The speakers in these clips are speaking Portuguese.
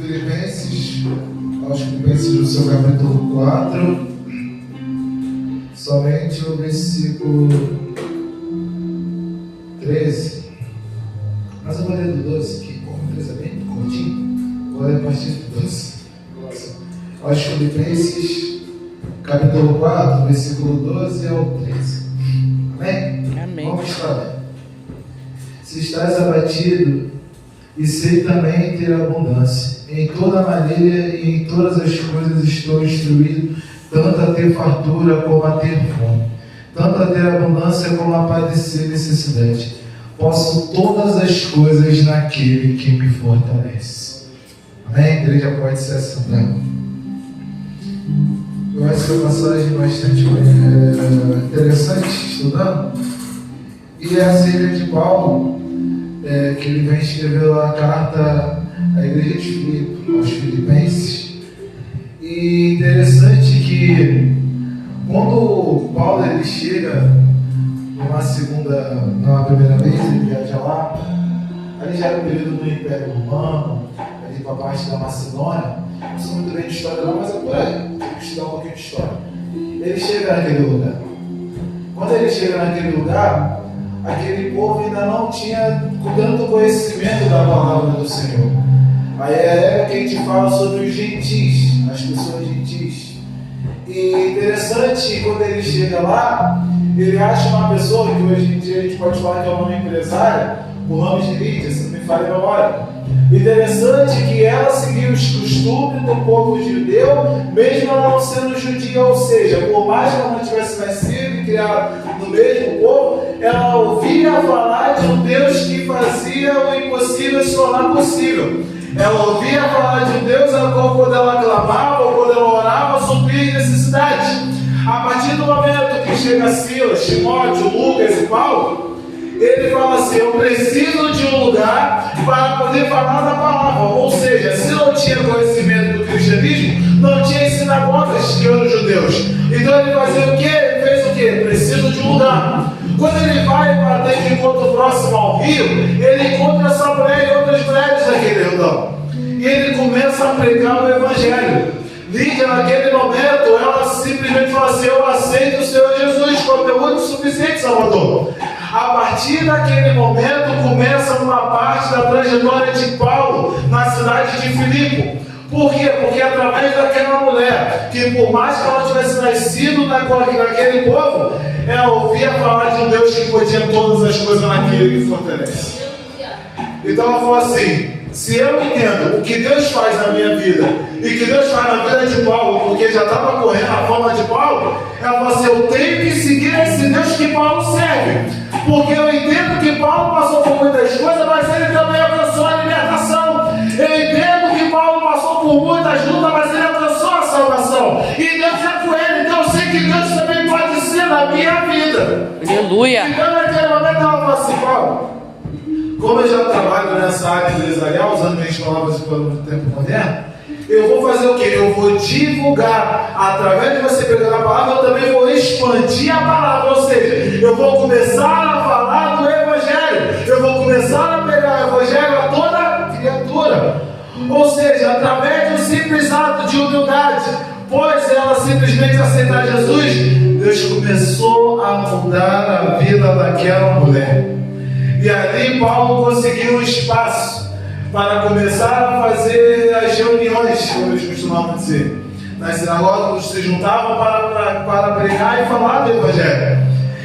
Filipenses, aos Filipenses no seu capítulo 4, somente o versículo 13. Mas eu vou ler do 12 aqui, como 13 é bem curtinho, vou ler a partir do 12. Aos Filipenses, capítulo 4, versículo 12 ao 13. Amém? Amém. Vamos falar. Se estás abatido, e sei também ter abundância. Em toda maneira e em todas as coisas estou instruído, tanto a ter fartura como a ter fome, tanto a ter abundância como a padecer necessidade. Posso todas as coisas naquele que me fortalece. Amém? A igreja pode ser assentada. Eu acho que é uma passagem bastante interessante estudando. E é a ceia de Paulo, que ele vem escrever lá a carta à igreja de Filipe, aos Filipenses. E interessante que quando Paulo ele chega numa primeira vez, ele viaja lá, ali já era o período do Império Romano, ali para a parte da Macedônia. Não sou muito bem de história não, mas é por aí, tem que estudar um pouquinho de história. Ele chega naquele lugar. Quando ele chega naquele lugar, aquele povo ainda não tinha tanto conhecimento da palavra do Senhor. Aí é que a gente fala sobre os gentis, as pessoas gentis. E interessante, quando ele chega lá, ele acha uma pessoa que hoje em dia a gente pode falar que é um nome empresário, o nome de Lídia, se não me falha a memória. Interessante que ela seguia os costumes do povo judeu, mesmo ela não sendo judia, ou seja, por mais que ela não tivesse nascido e criado no mesmo povo, ela ouvia falar de um Deus que fazia o impossível se tornar possível. Ela ouvia falar de um Deus a qual, quando ela clamava ou quando ela orava, supria necessidades. A partir do momento que chega Silas, Timóteo, Lucas e Paulo, ele fala assim: eu preciso de um lugar para poder falar da palavra. Ou seja, se não tinha conhecimento do cristianismo, não tinha sinagogas que eram judeus. Então ele fazia o quê? Ele fez o quê? Preciso de um lugar. Quando ele vai para ter de encontro próximo ao rio, ele encontra essa mulher e outras mulheres naquele rio. E ele começa a pregar o evangelho. Lídia, naquele momento, ela simplesmente fala assim: eu aceito o Senhor Jesus como meu único suficiente Salvador. A partir daquele momento começa uma parte da trajetória de Paulo na cidade de Filipe. Por quê? Porque através daquela mulher, que por mais que ela tivesse nascido naquele povo, ela ouvia falar de um Deus que podia todas as coisas naquele que fortalece. Então ela falou assim: se eu entendo o que Deus faz na minha vida e que Deus faz na vida de Paulo, porque já estava correndo a fama de Paulo, ela falou assim: eu tenho que seguir esse Deus que Paulo serve, porque eu entendo que Paulo passou por muitas coisas, mas ele também alcançou a libertação. Eu entendo que Paulo passou por muitas lutas, mas ele alcançou a salvação, e Deus é com ele. Então eu sei que Deus também pode ser na minha vida. Aleluia. Então naquele momento ela falou assim: Paulo, como eu já trabalho nessa área empresarial, usando minhas palavras pelo tempo moderno, eu vou fazer o quê? Eu vou divulgar, através de você pegando a palavra, eu também vou expandir a palavra, ou seja, eu vou começar a falar do Evangelho, eu vou começar a pegar o Evangelho a toda criatura, ou seja, através de um simples ato de humildade, pois ela simplesmente aceitar Jesus, Deus começou a mudar a vida daquela mulher. E ali Paulo conseguiu um espaço para começar a fazer as reuniões, como eles costumavam dizer. Nas sinagogas se juntavam para pregar e falar do Evangelho.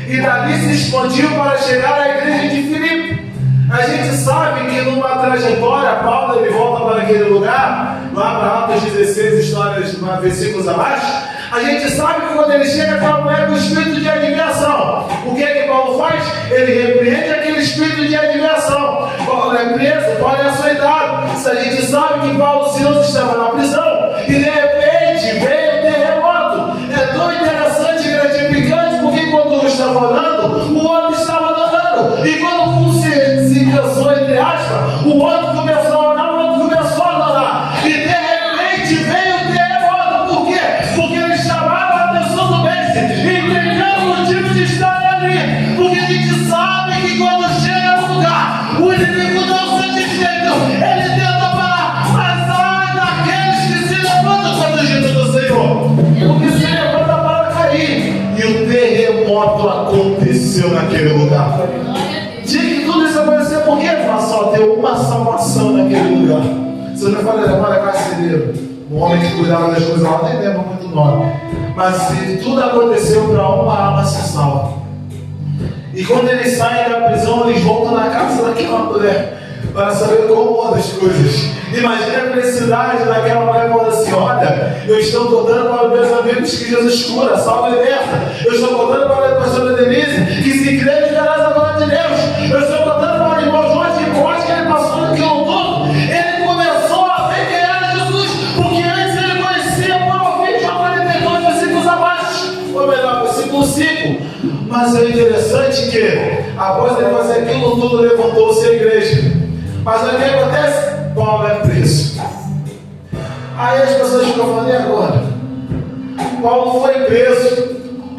E dali se expandiu para chegar à igreja de Filipe. A gente sabe que numa trajetória, Paulo ele volta para aquele lugar, lá para Atos 16, histórias, versículos abaixo. A gente sabe que quando ele chega, aquela mulher com espírito de adivinhação. O que é que Paulo faz? Ele repreende aquele espírito de adivinhação. Paulo é preso, Paulo é açoitado. A gente sabe que Paulo e Silas estavam na prisão. E de repente veio o terremoto. É tão interessante e gratificante, porque quando um estava orando, o outro estava adorando. E quando um se cansou, entre aspas, o outro começou a orar, o outro começou a adorar. E de repente veio o terremoto. Por quê? Porque ele chamava a atenção do mestre, entendendo o motivo de estar ali. Porque a gente sabe que quando chega no lugar, o inimigo não satisfeito, ele tenta parar, mas sai toda a salvação naquele lugar. Você não fala, irmão, é carcereiro. Um homem que cuidava das coisas lá, nem lembro muito o nome. Mas se tudo aconteceu para uma alma se salva. E quando eles saem da prisão, eles voltam na casa daquela mulher para saber como anda as coisas. Imagina a felicidade daquela mulher falando assim: olha, eu estou contando para os meus amigos que Jesus cura, salva e liberta. Eu estou contando para a pastora Denise que se crê verás a glória de Deus. Eu estou contando para o irmão João de Corte que ele passou naquilo tudo. Ele começou a ver quem era Jesus, porque antes ele conhecia por ouvir João 42 versículos abaixo, ou melhor, versículo 5. Mas é interessante que, após ele fazer aquilo tudo, levantou-se a igreja. Mas o que acontece? Paulo é preso. Aí as pessoas ficam falando: e agora? Paulo foi preso.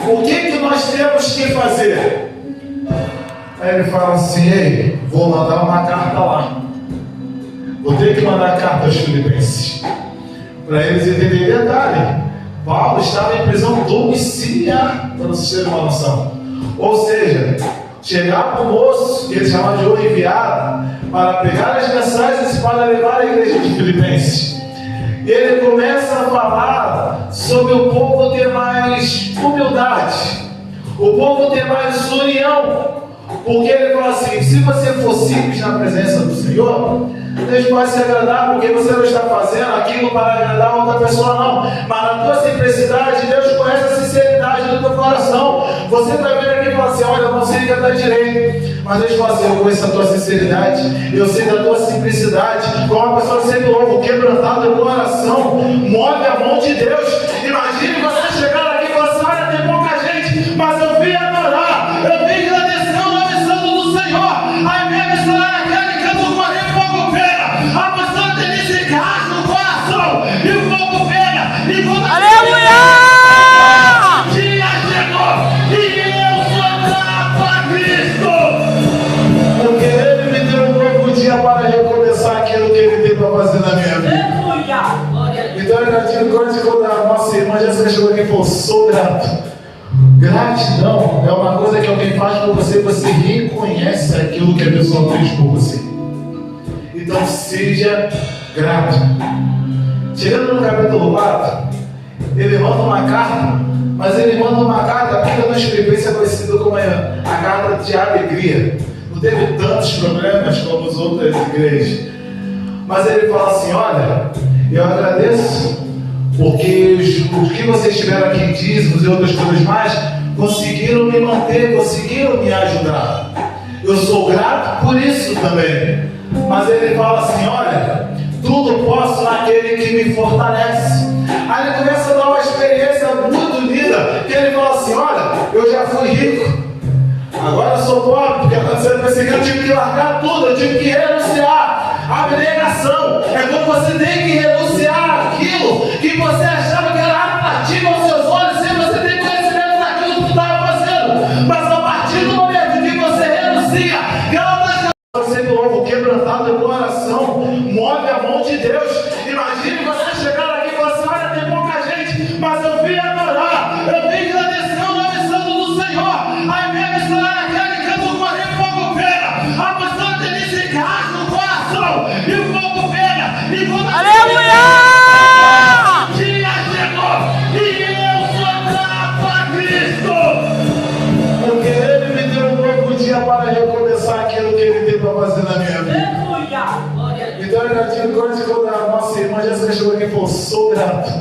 O que nós temos que fazer? Aí ele fala assim: ei, vou mandar uma carta lá. Vou ter que mandar carta aos filipenses. Para eles entenderem detalhe. Paulo estava em prisão domiciliar, para vocês terem uma noção. Ou seja, chegava o moço, que eles chamavam de o enviado, para pegar as mensagens para levar à igreja de Filipenses. E ele começa a falar sobre o povo ter mais humildade, o povo ter mais união. Porque ele fala assim: se você for simples na presença do Senhor, Deus pode se agradar, porque você não está fazendo aquilo para agradar outra pessoa, não. Mas na tua simplicidade, Deus conhece a sinceridade do teu coração. Você está vendo aqui e fala assim: olha, eu não sei cantar direito. Mas Deus fala assim: eu conheço a tua sinceridade, eu sei da tua simplicidade. Como uma pessoa que sempre louva, quebrantado o coração, move a mão de Deus. Imagine você chegar aqui e falar assim: olha, tem pouca gente, mas eu vim adorar, eu vim agradecer o nome santo do Senhor. Aí minha missão é aquela que canta o Correio Fogo Pega. A pastora Denise rasga no coração e o fogo pega. E quando aleluia! O dia chegou e eu sou grato a Cristo, porque Ele me deu um novo dia para recomeçar aquilo que Ele tem para fazer na minha vida. Então eu já tive coisa quando a nossa irmã Jéssica chegou aqui e falou: sou grato. Gratidão é uma coisa que alguém faz por você, você reconhece aquilo que a pessoa fez por você. Então seja grato. Chegando no capítulo 4, ele manda uma carta, mas ele manda uma carta, a carta dos Filipenses é conhecida como a carta de alegria. Não teve tantos problemas como as outras igrejas. Mas ele fala assim: olha, eu agradeço porque os que vocês tiveram aqui em dízimos e outras coisas mais conseguiram me manter, conseguiram me ajudar. Eu sou grato por isso também. Mas ele fala assim: olha, tudo posso naquele que me fortalece. Aí ele começa a dar uma experiência muito linda, que ele fala assim: olha, eu já fui rico, agora eu sou pobre, porque aconteceu perseguindo, eu tive que largar tudo, eu tive que renunciar. A abnegação é quando você tem que renunciar aquilo que você achava que era atrativo aos seus olhos, sem você ter conhecimento daquilo que você estava fazendo. Mas a partir do momento que você renuncia, você de novo quebrantado o coração, move a mão de Deus. Imagine você chegar aqui e falar assim: olha, tem pouca gente, mas eu vim adorar, eu vim agradecer o nome santo do Senhor. Aí minha missão é aquela que canta o Correio Fogo Pega. A pastora Denise rasga no coração e o fogo pega. E quando aleluia! O dia chegou e eu sou grato a Cristo, porque Ele me deu um novo dia para recomeçar aquilo que Ele tem para fazer na minha vida. Então eu já tive coisa quando a nossa irmã Jéssica chegou aqui e falou: sou grato.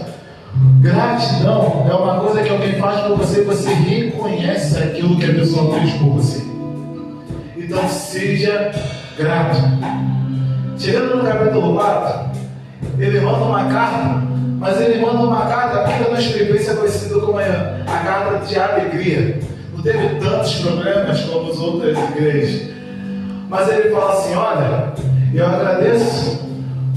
Gratidão é uma coisa que alguém faz por você, você reconhece aquilo que a pessoa fez por você. Então seja grato. Chegando no capítulo 4, ele manda uma carta, mas ele manda uma carta, a carta dos Filipenses é conhecida como a carta de alegria. Não teve tantos problemas como as outras igrejas. Mas ele fala assim: olha, eu agradeço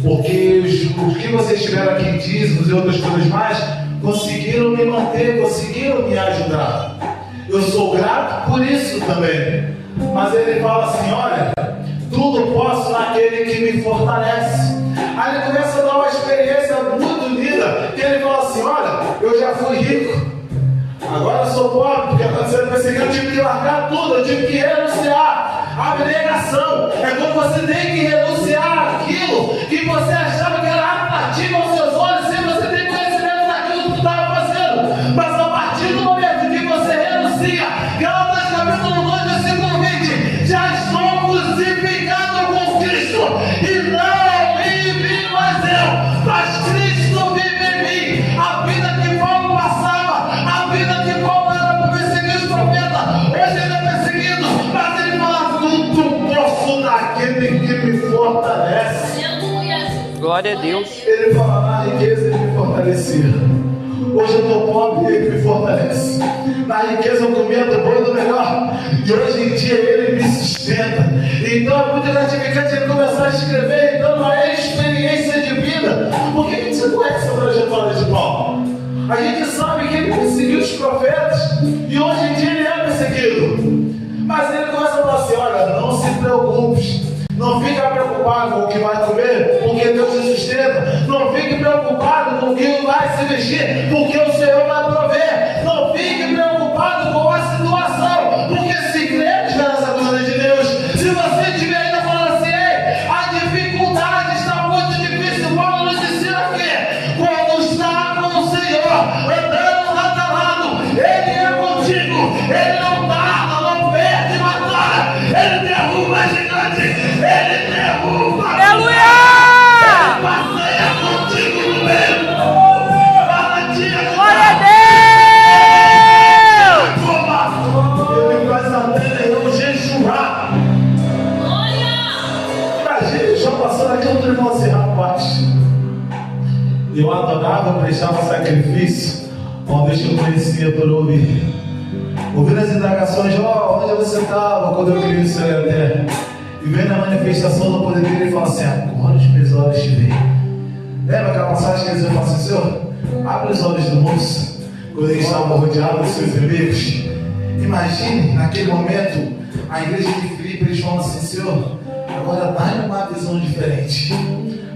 porque os que vocês tiveram aqui em dízimos e outras coisas mais conseguiram me manter, conseguiram me ajudar. Eu sou grato por isso também. Mas ele fala assim: olha, tudo posso naquele que me fortalece. Aí ele começa a dar uma experiência muito linda, que ele fala assim: olha, eu já fui rico, agora eu sou pobre, porque aconteceu perseguindo, eu tive que largar tudo, eu tive que renunciar. Abnegação é quando você tem que renunciar àquilo que você achava que era atrativo aos seus olhos, se você tem conhecimento daquilo que tu estava fazendo. Mas a partir do momento que você renuncia, Gálatas capítulo 2, versículo 20, já estou crucificado com Cristo, e não vive mais eu, mas Cristo vive em mim. A vida que Paulo passava, a vida que Paulo era para perseguir os profetas, hoje ele é perseguido, mas ele fala: tudo posso naquele que me fortalece. Glória a Deus. Ele fala: na riqueza ele me fortalecia. Hoje eu estou pobre e ele me fortalece. Na riqueza eu comia do bom e do melhor, e hoje em dia ele me sustenta. Então é muito gratificante ele começar a escrever, dando a ele experiência de vida. Porque a gente conhece a trajetória de Paulo. A gente sabe que ele perseguiu os profetas, e hoje em dia ele é perseguido. Mas ele começa a falar assim: olha, não se preocupe, não fica preocupado com o que vai comer, porque Deus te sustenta. Não fique preocupado com o que vai se vestir, porque o Senhor vai prover. Não fique preocupado com a situação, porque se crer, esperança glória de Deus. Se você estiver ainda falando assim: ei, a dificuldade está muito difícil, Paulo nos ensina aqui: quando está com o Senhor, andando lado a lado, Ele é contigo, Ele não tarda, não perde batalha, Ele derruba gigante, Ele derruba. Aleluia! Ele passeia contigo no meio. Glória a Deus! Ele faz até não jejuar. Imagina, já passando aqui outro irmão assim: rapaz, eu adorava, prestava sacrifício, ó Deus que eu conhecia por ouvir. Ouvindo as indagações: ó, onde você estava quando eu criei o céu e a terra? E vendo a manifestação do poder dele, ele fala assim: agora os meus olhos te veem. Lembra aquela passagem que eles falam assim: Senhor, abre os olhos do moço, quando ele estava rodeado dos seus inimigos. Imagine, naquele momento, a igreja de Filipe, eles falam assim: Senhor, agora dá-me uma visão diferente.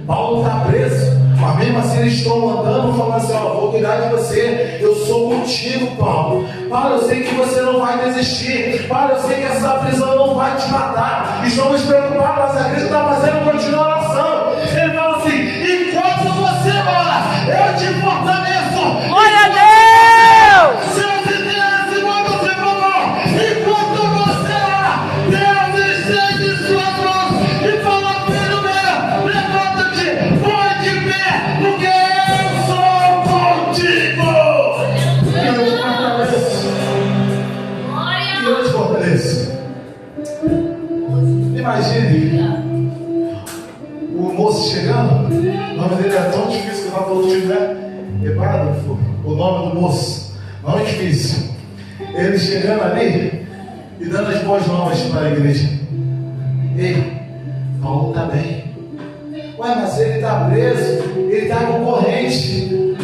Paulo está preso, mas mesmo assim eles estão andando, falando assim: ó, vou cuidar de você, eu sou contigo, Paulo. Paulo, eu sei que você não vai desistir. Paulo, eu sei que essa prisão não vai te matar. Estamos preocupados, mas a igreja está fazendo continuação. Ele fala assim: enquanto você ora, eu te fortaleço. Glória a Deus! Seus interesses enquanto você for, enquanto você ora, Deus estende suas mãos e fala: filho meu, levanta-te, põe de pé, porque eu sou contigo. E eu te fortaleço. Imagine o moço chegando, o nome dele é tão difícil que eu falou que tiver Epágrafo, o nome do moço, não é difícil. Ele chegando ali e dando as boas novas para a igreja: ei, Paulo está bem. Ué, mas ele está preso, ele está com corrente.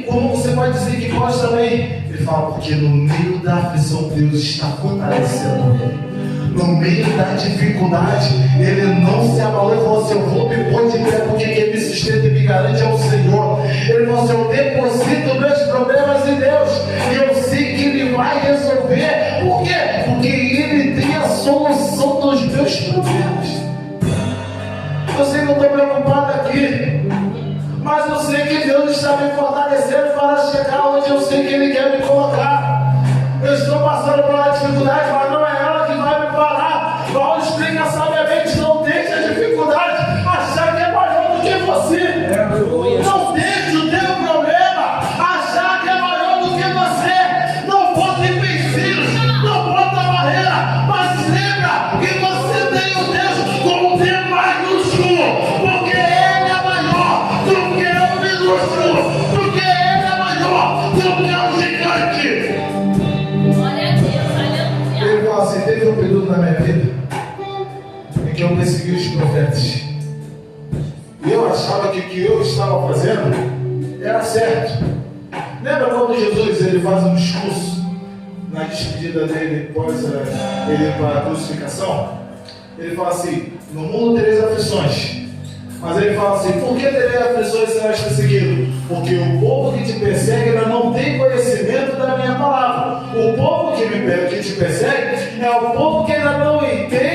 Como você pode dizer que Paulo está bem? Ele fala: porque no meio da aflição Deus está fortalecendo ele. No meio da dificuldade, ele não se abalou e falou assim: eu vou me pôr de pé, porque quem me sustenta e me garante é o Senhor. Ele falou assim: eu deposito meus problemas em Deus, e eu sei que Ele vai resolver. Por quê? Porque Ele tem a solução dos meus problemas. Eu sei que eu estou preocupado aqui, mas eu sei que Deus está me fortalecendo para chegar onde eu sei que Ele quer me colocar. Eu estou passando por uma dificuldade, mas não é ela que vai me parar. Paulo explica sabiamente: não deixe a dificuldade achar que é maior do que você. Não deixe o teu problema achar que é maior do que você. Não bote empecilhos, não bota barreira, mas lembra que você tem o Deus com o Deus maiúsculo, porque Ele é maior do que o minúsculo, porque Ele é maior do que o gigante. Ele fala assim: teve um período na minha vida em que eu persegui os profetas, e eu achava que o que eu estava fazendo era certo. Lembra quando Jesus ele faz um discurso na despedida dele após ele ir para a crucificação? Ele fala assim: no mundo tereis aflições. Mas ele fala assim: por que terei aflições e serás perseguido? Porque o povo que te persegue ainda não tem conhecimento da minha palavra. O povo que te persegue é o povo que ainda não entende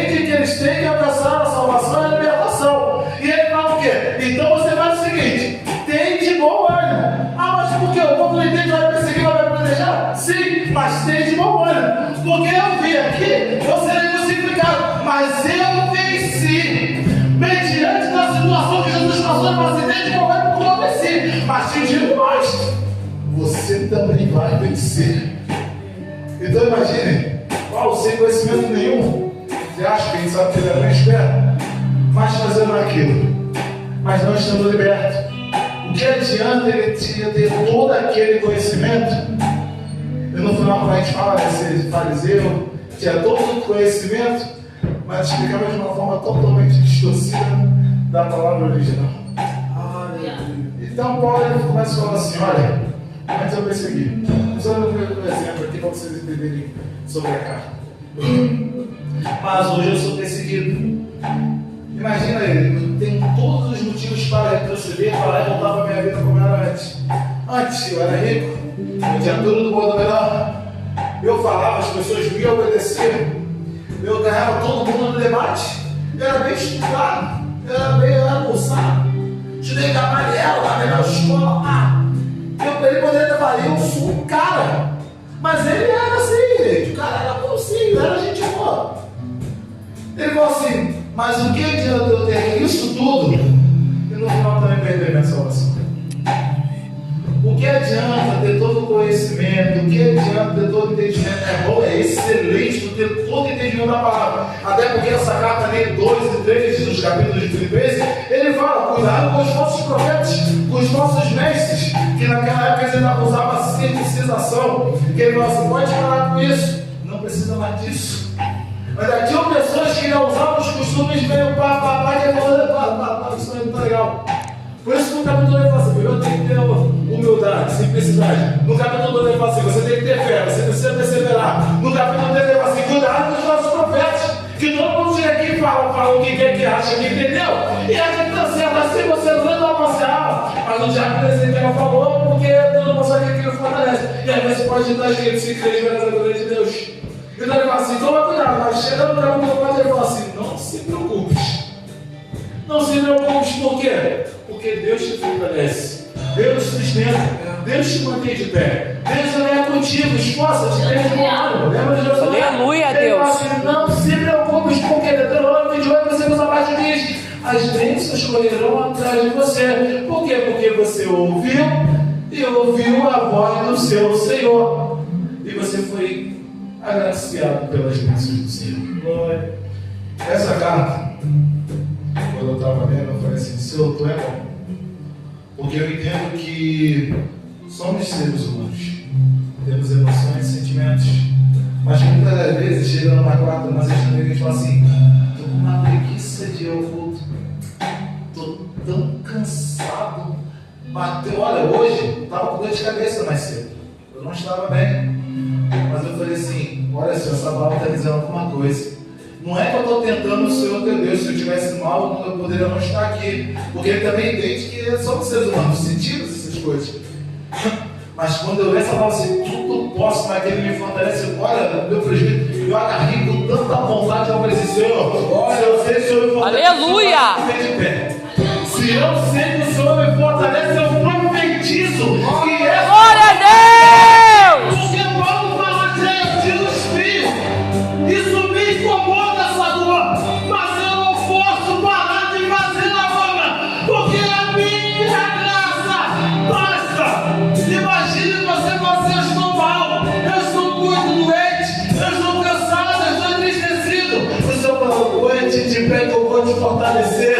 quê? Então você faz o seguinte: tem de bom ânimo. Ah, mas por quê? O povo não entende, vai perseguir, vai planejar? Sim, mas tem de bom ânimo. Porque eu vim aqui, eu serei crucificado, mas eu venci. Mediante da situação que Jesus passou, mas tem de bom ânimo porque eu venci. Mas te digo mais: você também vai vencer. Então imagine, Paulo sem conhecimento nenhum. Você acha que ele sabe que ele é bem esperto? Mas fazendo aquilo, mas não estando liberto. O que adianta ele ter todo aquele conhecimento? E no final, quando a gente fala desse fariseu, tinha todo o conhecimento, mas explicava de uma forma totalmente distorcida da palavra original. Então Paulo ele começa a falar assim: olha, antes eu persegui. Só eu vou dar um exemplo aqui para vocês entenderem sobre a carta. Mas hoje eu sou perseguido. Imagina ele, tem todos os motivos para retroceder, para voltar para a minha vida como era antes. Antes eu era rico, eu tinha tudo do bom do melhor. Eu falava, as pessoas me obedeciam. Eu ganhava todo mundo no debate. Eu era bem estudado, eu era bolsado. Estudei Gamaliel, na melhor escola. Ele poderia falar: eu sou um cara. Mas ele era assim, gente. O cara era bonzinho, era gente boa. Ele falou assim: mas o que adianta eu ter isso tudo e no final também perder minha salvação? O que adianta ter todo o conhecimento? O que adianta ter todo o entendimento? É bom, é excelente ter todo o entendimento da palavra. Até porque essa carta ali, 2 e 3 dos capítulos de Filipenses, ele fala: cuidado com os falsos profetas, com os falsos mestres, que naquela época eles ainda usavam circuncisação. Que ele fala assim: pode parar com isso, não precisa mais disso. Mas aqui tinham pessoas que ainda usavam os costumes meio papapá, que falando: isso não é muito legal. Por isso no capítulo ele fala assim: eu tenho que ter humildade, simplicidade. No capítulo 2 ele fala assim: você tem que ter fé, você precisa perseverar. No capítulo 3 ele fala assim: cuidado com os nossos profetas, que todo mundo chega aqui e fala o que quer, que acha que entendeu. E a gente está certo assim, você não vai avançar. Mas o diabo não falou, porque todo mundo sabe que aquilo fortalece. E às vezes pode estar escrito: se crê, verás a glória de Deus. Então ele fala assim: toma cuidado. Mas chegando no capítulo 4 ele fala assim: não se preocupes. Não se preocupes, por quê? Porque Deus te fortalece, Deus te sustenta, Deus te mantém de pé, Deus é contigo, esforça-te, Deus de ânimo. Lembra de Jesus? Aleluia, Deus. Deus. Assim: não se preocupes, porque Deuteronômio 28, versículos abaixo diz: as bênçãos correrão atrás de você. Por quê? Porque você ouviu e ouviu a voz do seu Senhor, e você foi agraciado pelas bênçãos do Senhor. Glória. Essa carta, quando eu estava lendo, eu falei assim: Senhor, tu é bom. Porque eu entendo que somos seres humanos, temos emoções, sentimentos, mas muitas das vezes chega numa quarta, mas a gente fala assim: estou com uma preguiça de ir ao culto, estou tão cansado, bateu. Olha, hoje estava com dor de cabeça mais cedo, eu não estava bem, mas eu falei assim: olha, Senhor, essa palavra está dizendo alguma coisa. Não é que eu estou tentando o Senhor ter Deus. Se eu estivesse mal, eu poderia não estar aqui. Porque ele também entende que somos seres humanos, sentimos essas coisas. Mas quando eu leio essa palavra assim: tudo posso naquele me fortalece. Olha, meu presbítero, eu agarrei com tanta vontade ao dizer: Senhor, se eu sei que o Senhor me fortalece, aleluia! Se eu sei que o Senhor me fortalece, eu profetizo que é. Glória a Deus! Porque Paulo fala que eu tiro os fios. Isso me incomoda, essa dor, mas eu não posso parar de fazer a obra, porque a minha graça basta. Imagine você falar: eu estou mal, eu estou muito doente, eu estou cansado, eu estou entristecido. O Senhor fala: aguente de pé que eu vou te fortalecer.